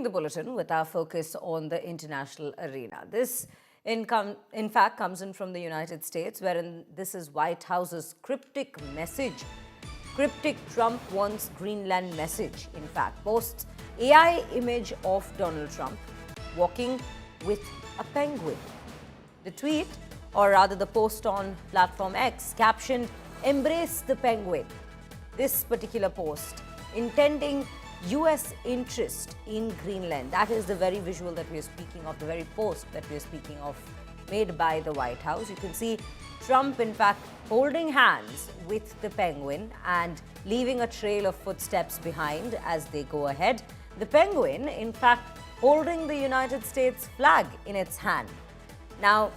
the bulletin with our focus on the international arena. This, in fact, comes in from the United States, wherein this is White House's cryptic message. Cryptic Trump wants Greenland message, in fact, posts AI image of Donald Trump walking with a penguin. The tweet, or rather the post on platform X, captioned, "Embrace the penguin." This particular post intending US interest in Greenland. That is the very visual that we are speaking of, the very post that we are speaking of, made by the White House. You can see Trump, in fact, holding hands with the penguin and leaving a trail of footsteps behind as they go ahead. The penguin, in fact, holding the United States flag in its hand. Now,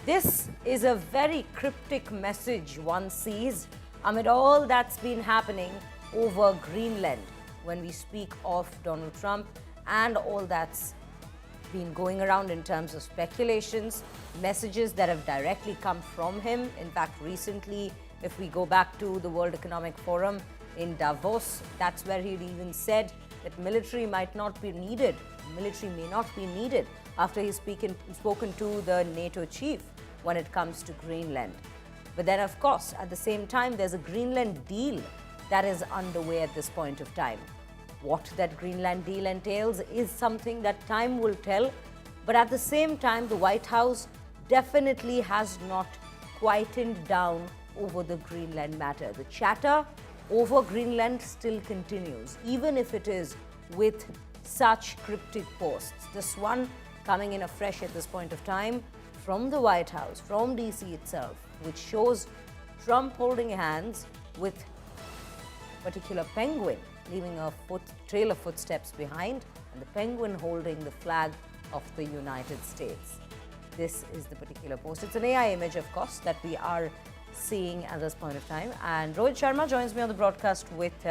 this is a very cryptic message one sees amid all that's been happening over Greenland when we speak of Donald Trump and all that's been going around in terms of speculations, messages that have directly come from him. In fact, recently, if we go back to the World Economic Forum in Davos, that's where he even said that military might not be needed. Military may not be needed after he's spoken to the NATO chief when it comes to Greenland. But then, of course, at the same time, there's a Greenland deal that is underway at this point of time. What that Greenland deal entails is something that time will tell. But at the same time, the White House definitely has not quietened down over the Greenland matter. The chatter over Greenland still continues, even if it is with such cryptic posts. This one coming in afresh at this point of time from the White House, from DC itself, which shows Trump holding hands with a particular penguin, leaving a trail of footsteps behind, and the penguin holding the flag of the United States. This is the particular post. It's an AI image, of course, that we are seeing at this point of time. And Rohit Sharma joins me on the broadcast with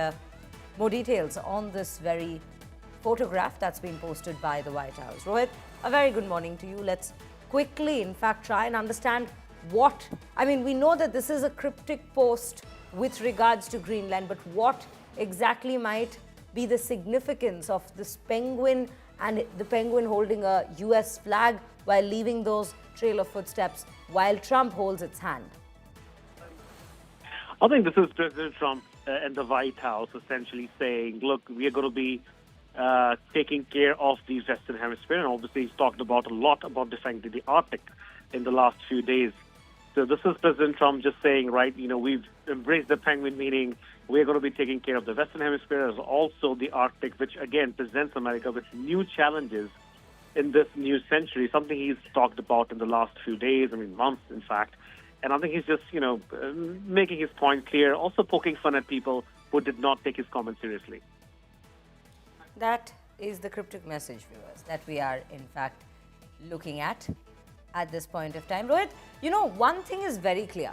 more details on this very photograph that's been posted by the White House. Rohit, a very good morning to you. Let's quickly, in fact, try and understand we know that this is a cryptic post with regards to Greenland, but what exactly might be the significance of this penguin and the penguin holding a US flag while leaving those trail of footsteps while Trump holds its hand? I think this is President Trump and the White House essentially saying, look, we are going to be taking care of the Western Hemisphere. And obviously, he's talked about a lot about defending the Arctic in the last few days. So this is President Trump just saying, right, we've embraced the penguin, meaning we're going to be taking care of the Western Hemisphere as also the Arctic, which again presents America with new challenges in this new century, something he's talked about in the last few days, months, in fact. And I think he's just, making his point clear, also poking fun at people who did not take his comments seriously. That is the cryptic message, viewers, that we are, in fact, looking at this point of time. Rohit, one thing is very clear.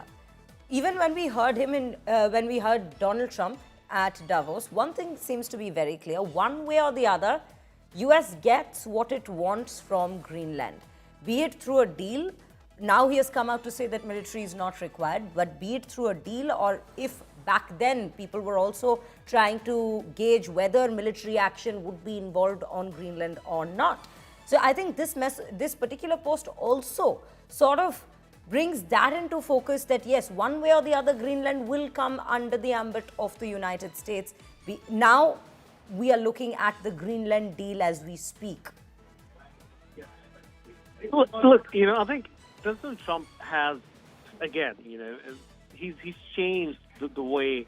Even when we heard when we heard Donald Trump at Davos, one thing seems to be very clear. One way or the other, US gets what it wants from Greenland, be it through a deal. Now he has come out to say that military is not required, but be it through a deal, or if back then people were also trying to gauge whether military action would be involved on Greenland or not. So I think this particular post also sort of brings that into focus that yes, one way or the other, Greenland will come under the ambit of the United States. Now we are looking at the Greenland deal as we speak. Look, I think President Trump has, again, he's changed the way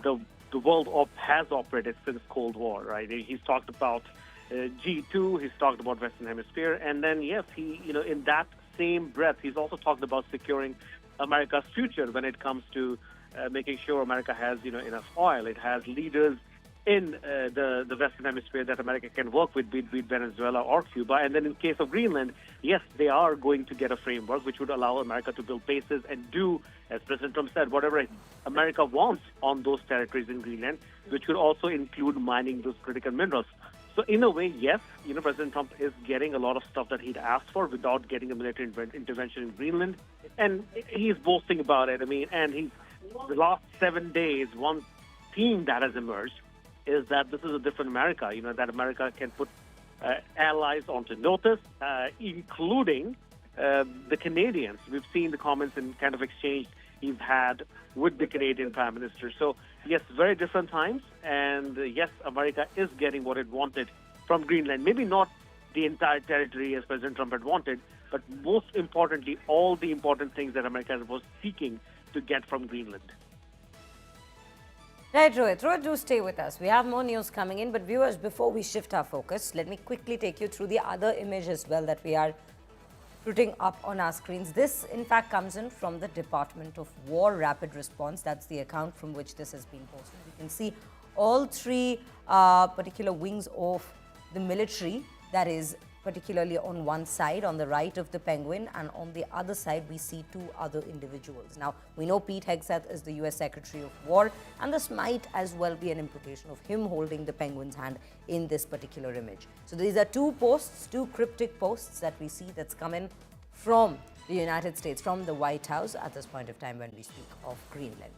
the world has operated since Cold War, right? He's talked about G2, he's talked about Western Hemisphere, and then, yes, he, in that same breath, he's also talked about securing America's future when it comes to making sure America has, enough oil. It has leaders in the Western Hemisphere that America can work with, be it Venezuela or Cuba. And then in case of Greenland, yes, they are going to get a framework which would allow America to build bases and do, as President Trump said, whatever America wants on those territories in Greenland, which would also include mining those critical minerals. So in a way, yes, President Trump is getting a lot of stuff that he'd asked for without getting a military intervention in Greenland. And he's boasting about it. And the last 7 days, one theme that has emerged is that this is a different America, that America can put allies onto notice, including the Canadians. We've seen the comments and kind of exchange he's had with the Canadian Prime Minister. So, yes, very different times. And yes, America is getting what it wanted from Greenland. Maybe not the entire territory as President Trump had wanted, but most importantly, all the important things that America was seeking to get from Greenland. Right, Rohit. Rohit, do stay with us. We have more news coming in. But viewers, before we shift our focus, let me quickly take you through the other image as well that we are putting up on our screens. This, in fact, comes in from the Department of War Rapid Response. That's the account from which this has been posted. You can see all three particular wings of the military, that is particularly on one side, on the right of the penguin, and on the other side, we see two other individuals. Now, we know Pete Hegseth is the US Secretary of War, and this might as well be an implication of him holding the penguin's hand in this particular image. So these are two posts, two cryptic posts that we see that's come in from the United States, from the White House at this point of time when we speak of Greenland.